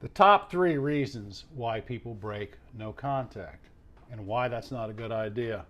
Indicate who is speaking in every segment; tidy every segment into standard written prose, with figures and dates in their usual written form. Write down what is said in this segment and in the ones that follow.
Speaker 1: The top 3 reasons why people break no contact and why that's not a good idea.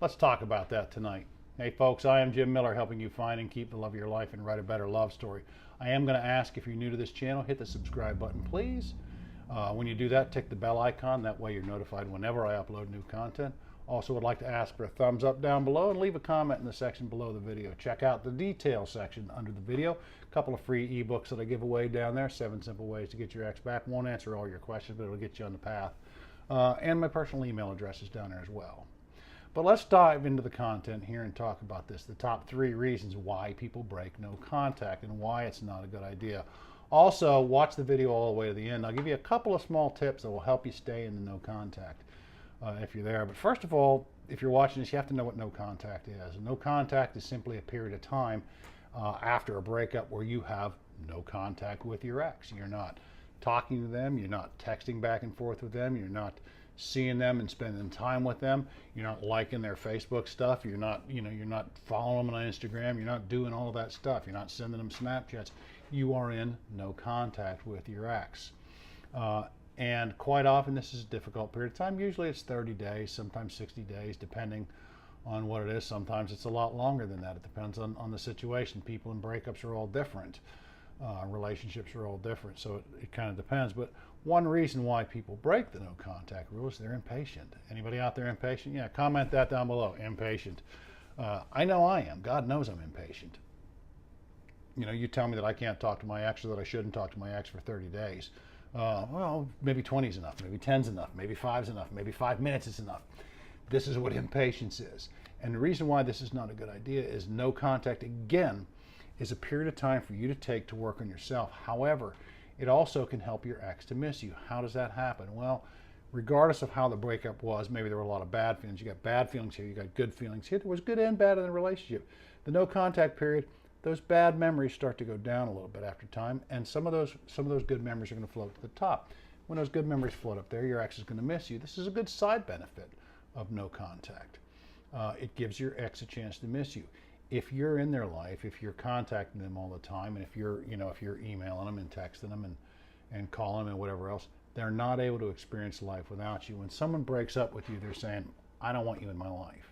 Speaker 1: Let's talk about that tonight. Hey folks, I am Jim Miller, helping you find and keep the love of your life and write a better love story. I am going to ask, if you're new to this channel, hit the subscribe button, please. When you do that, tick the bell icon. That way you're notified whenever I upload new content. Also would like to ask for a thumbs up down below and leave a comment in the section below the video. Check out the details section under the video. A couple of free ebooks that I give away down there. 7 simple ways to get your ex back. Won't answer all your questions, but it'll get you on the path. And my personal email address is down there as well. But let's dive into the content here and talk about this. The top 3 reasons why people break no contact and why it's not a good idea. Also, watch the video all the way to the end. I'll give you a couple of small tips that will help you stay in the no contact if you're there. But first of all, if you're watching this, you have to know what no contact is. No contact is simply a period of time after a breakup where you have no contact with your ex. You're not talking to them, you're not texting back and forth with them, you're not seeing them and spending time with them, you're not liking their Facebook stuff, you're not following them on Instagram, you're not doing all of that stuff, you're not sending them Snapchats. You are in no contact with your ex. And quite often this is a difficult period of time. Usually it's 30 days, sometimes 60 days, depending on what it is. Sometimes it's a lot longer than that. It depends on the situation. People in breakups are all different. Relationships are all different, so it kind of depends. But one reason why people break the no contact rule is they're impatient. Anybody out there impatient? Yeah, comment that down below. Impatient. I know I am. God knows I'm impatient. You know, you tell me that I can't talk to my ex or that I shouldn't talk to my ex for 30 days. Well, maybe 20 is enough, maybe 10 is enough, maybe 5 is enough, maybe 5 minutes is enough. This is what impatience is. And the reason why this is not a good idea is no contact, again, is a period of time for you to take to work on yourself. However, it also can help your ex to miss you. How does that happen? Well, regardless of how the breakup was, maybe there were a lot of bad feelings. You got bad feelings here, you got good feelings here. There was good and bad in the relationship. The no contact period, those bad memories start to go down a little bit after time, and some of those good memories are going to float to the top. When those good memories float up there, your ex is going to miss you. This is a good side benefit of no contact. It gives your ex a chance to miss you. If you're in their life, if you're contacting them all the time, and if you're emailing them and texting them and calling them and whatever else, they're not able to experience life without you. When someone breaks up with you, they're saying, I don't want you in my life.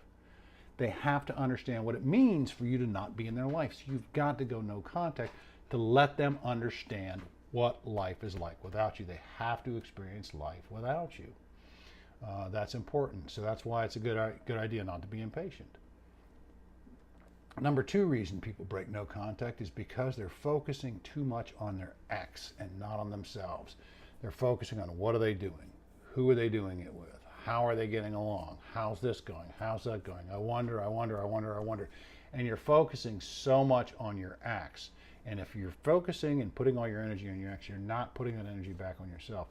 Speaker 1: They have to understand what it means for you to not be in their life. So you've got to go no contact to let them understand what life is like without you. They have to experience life without you. That's important. So that's why it's a good idea not to be impatient. Number 2 reason people break no contact is because they're focusing too much on their ex and not on themselves. They're focusing on what are they doing? Who are they doing it with? How are they getting along? How's this going? How's that going? I wonder. And you're focusing so much on your ex. And if you're focusing and putting all your energy on your ex, you're not putting that energy back on yourself.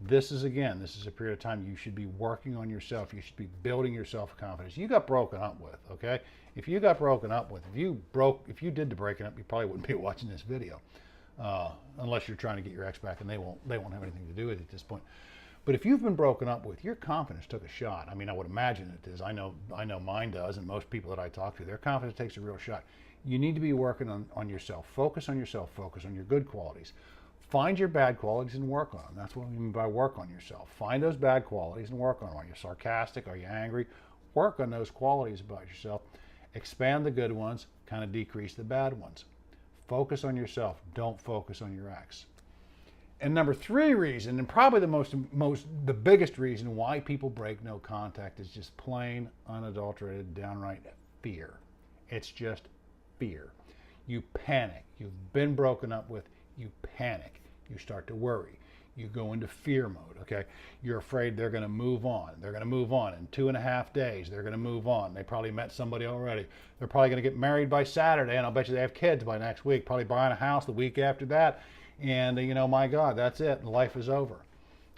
Speaker 1: This is a period of time you should be working on yourself. You should be building your self-confidence. You got broken up with, okay? If you got broken up with, if you did the breaking up, you probably wouldn't be watching this video, unless you're trying to get your ex back, and they won't have anything to do with it at this point. But if you've been broken up with, your confidence took a shot. I mean, I would imagine it is. I know mine does, and most people that I talk to, their confidence takes a real shot. You need to be working on yourself. Focus on yourself. Focus on your good qualities. Find your bad qualities and work on them. That's what we mean by work on yourself. Find those bad qualities and work on them. Are you sarcastic? Are you angry? Work on those qualities about yourself. Expand the good ones, kind of decrease the bad ones. Focus on yourself. Don't focus on your ex. And number 3 reason, and probably the biggest reason why people break no contact, is just plain, unadulterated, downright fear. It's just fear. You panic. You've been broken up with. You panic. You start to worry. You go into fear mode, okay? You're afraid they're going to move on. They're going to move on. In 2.5 days, they're going to move on. They probably met somebody already. They're probably going to get married by Saturday, and I'll bet you they have kids by next week, probably buying a house the week after that. And, my God, that's it. Life is over,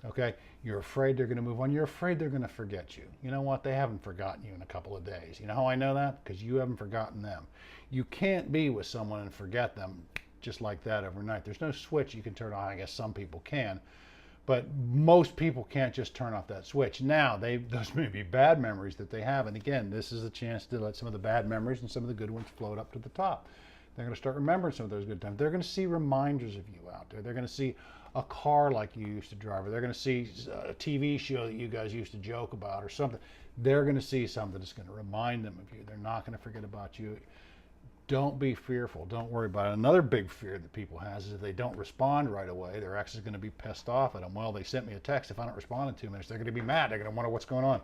Speaker 1: okay? You're afraid they're going to move on. You're afraid they're going to forget you. You know what? They haven't forgotten you in a couple of days. You know how I know that? Because you haven't forgotten them. You can't be with someone and forget them just like that overnight. There's no switch you can turn on. I guess some people can, but most people can't just turn off that switch. Now, those may be bad memories that they have, and again, this is a chance to let some of the bad memories and some of the good ones float up to the top. They're going to start remembering some of those good times. They're going to see reminders of you out there. They're going to see a car like you used to drive, or they're going to see a TV show that you guys used to joke about or something. They're going to see something that's going to remind them of you. They're not going to forget about you. Don't be fearful. Don't worry about it. Another big fear that people have is if they don't respond right away, their ex is going to be pissed off at them. Well, they sent me a text. If I don't respond in 2 minutes, they're going to be mad. They're going to wonder what's going on.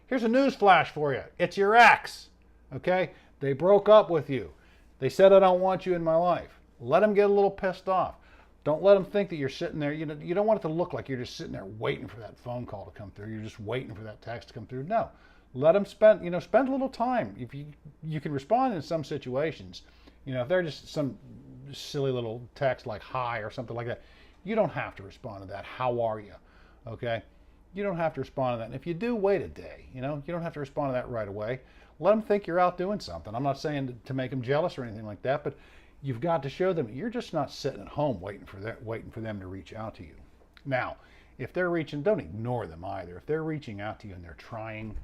Speaker 1: Here's a news flash for you. It's your ex, okay? They broke up with you. They said, I don't want you in my life. Let them get a little pissed off. Don't let them think that you're sitting there. You know, you don't want it to look like you're just sitting there waiting for that phone call to come through. You're just waiting for that text to come through. No. Let them spend a little time. If you can respond in some situations. You know, if they're just some silly little text like hi or something like that, you don't have to respond to that. How are you? Okay? You don't have to respond to that. And if you do, wait a day. You know, you don't have to respond to that right away. Let them think you're out doing something. I'm not saying to make them jealous or anything like that, but you've got to show them you're just not sitting at home waiting for them to reach out to you. Now, if they're reaching, don't ignore them either. If they're reaching out to you and they're trying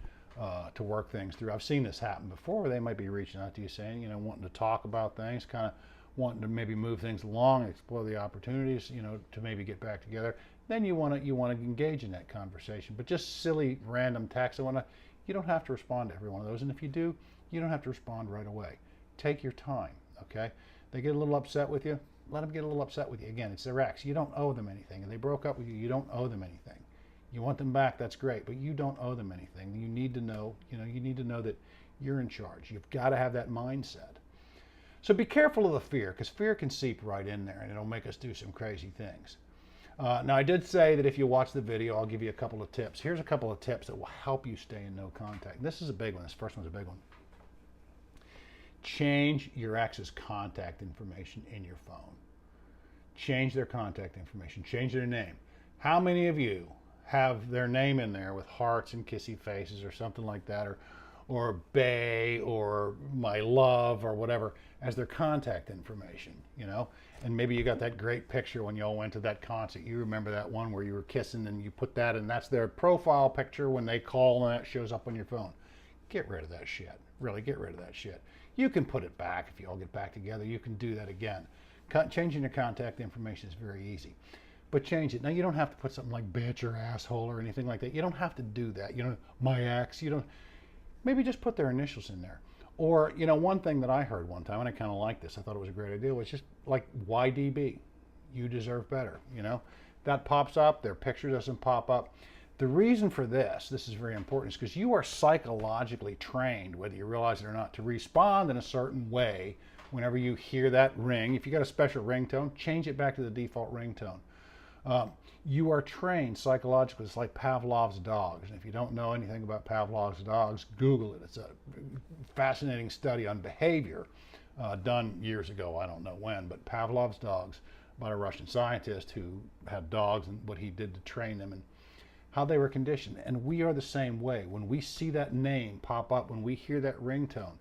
Speaker 1: to work things through, I've seen this happen before, where they might be reaching out to you saying, you know, wanting to talk about things, kind of wanting to maybe move things along, explore the opportunities, you know, to maybe get back together. Then you want to engage in that conversation. But just silly random texts, you don't have to respond to every one of those. And if you do, you don't have to respond right away. Take your time, okay? They get a little upset with you, let them get a little upset with you. Again, it's their ex. You don't owe them anything. And they broke up with you, you don't owe them anything. You want them back, that's great, but you don't owe them anything. You need to know, you need to know that you're in charge. You've got to have that mindset. So be careful of the fear, because fear can seep right in there and it'll make us do some crazy things. Now, I did say that if you watch the video, I'll give you a couple of tips. Here's a couple of tips that will help you stay in no contact. This is a big one. This first one's a big one. Change your ex's contact information in your phone. Change their contact information. Change their name. How many of you have their name in there with hearts and kissy faces or something like that, or bae or my love or whatever as their contact information, you know? And maybe you got that great picture when you all went to that concert. You remember that one where you were kissing and you put that in. That's their profile picture when they call and that shows up on your phone. Get rid of that shit. Really, get rid of that shit. You can put it back if you all get back together. You can do that again. Changing your contact information is very easy. But change it. Now, you don't have to put something like bitch or asshole or anything like that. You don't have to do that. You know, my ex, you don't. Maybe just put their initials in there. Or, you know, one thing that I heard one time, and I kind of liked this, I thought it was a great idea, was just like YDB. You deserve better, you know. That pops up, their picture doesn't pop up. The reason for this is very important, is because you are psychologically trained, whether you realize it or not, to respond in a certain way whenever you hear that ring. If you got a special ringtone, change it back to the default ringtone. You are trained psychologically. It's like Pavlov's dogs. And if you don't know anything about Pavlov's dogs, Google it. It's a fascinating study on behavior done years ago. I don't know when, but Pavlov's dogs, by a Russian scientist who had dogs and what he did to train them and how they were conditioned. And we are the same way. When we see that name pop up, when we hear that ringtone,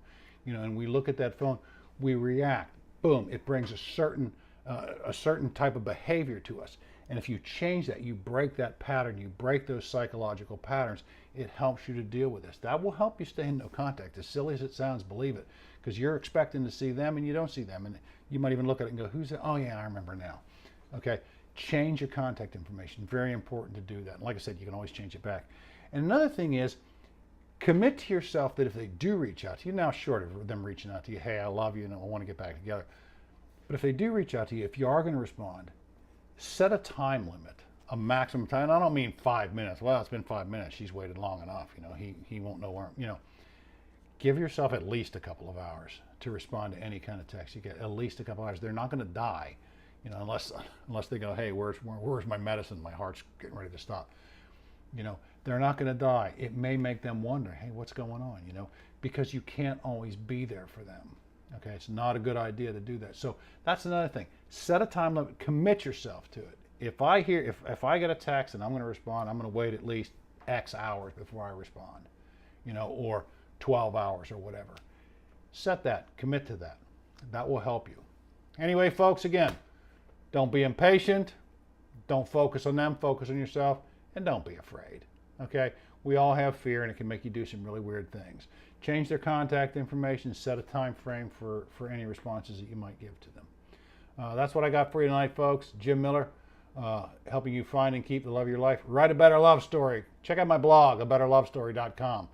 Speaker 1: you know, and we look at that phone, we react. Boom! It brings a certain type of behavior to us. And if you change that, you break that pattern, you break those psychological patterns, it helps you to deal with this. That will help you stay in no contact. As silly as it sounds, believe it, because you're expecting to see them and you don't see them. And you might even look at it and go, who's that? Oh yeah, I remember now. Okay, change your contact information. Very important to do that. And like I said, you can always change it back. And another thing is, commit to yourself that if they do reach out to you, now short of them reaching out to you, hey, I love you and I want to get back together. But if they do reach out to you, if you are going to respond, set a time limit, a maximum time. And I don't mean 5 minutes. Well, it's been 5 minutes. She's waited long enough. You know, he won't know where, you know. Give yourself at least a couple of hours to respond to any kind of text you get. At least a couple of hours. They're not going to die, you know, unless they go, hey, where's my medicine? My heart's getting ready to stop. You know, they're not going to die. It may make them wonder, hey, what's going on? You know, because you can't always be there for them. Okay, it's not a good idea to do that. So that's another thing. Set a time limit. Commit yourself to it. If I get a text and I'm going to respond, I'm going to wait at least X hours before I respond, you know, or 12 hours or whatever. Set that. Commit to that. That will help you. Anyway, folks, again, don't be impatient. Don't focus on them. Focus on yourself. And don't be afraid. Okay? We all have fear, and it can make you do some really weird things. change their contact information, set a time frame for any responses that you might give to them. That's what I got for you tonight, folks. Jim Miller, helping you find and keep the love of your life. Write a better love story. Check out my blog, abetterlovestory.com.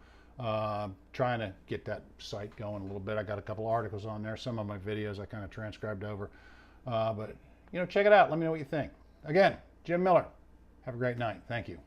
Speaker 1: Trying to get that site going a little bit. I got a couple articles on there. Some of my videos I kind of transcribed over. But, check it out. Let me know what you think. Again, Jim Miller. Have a great night. Thank you.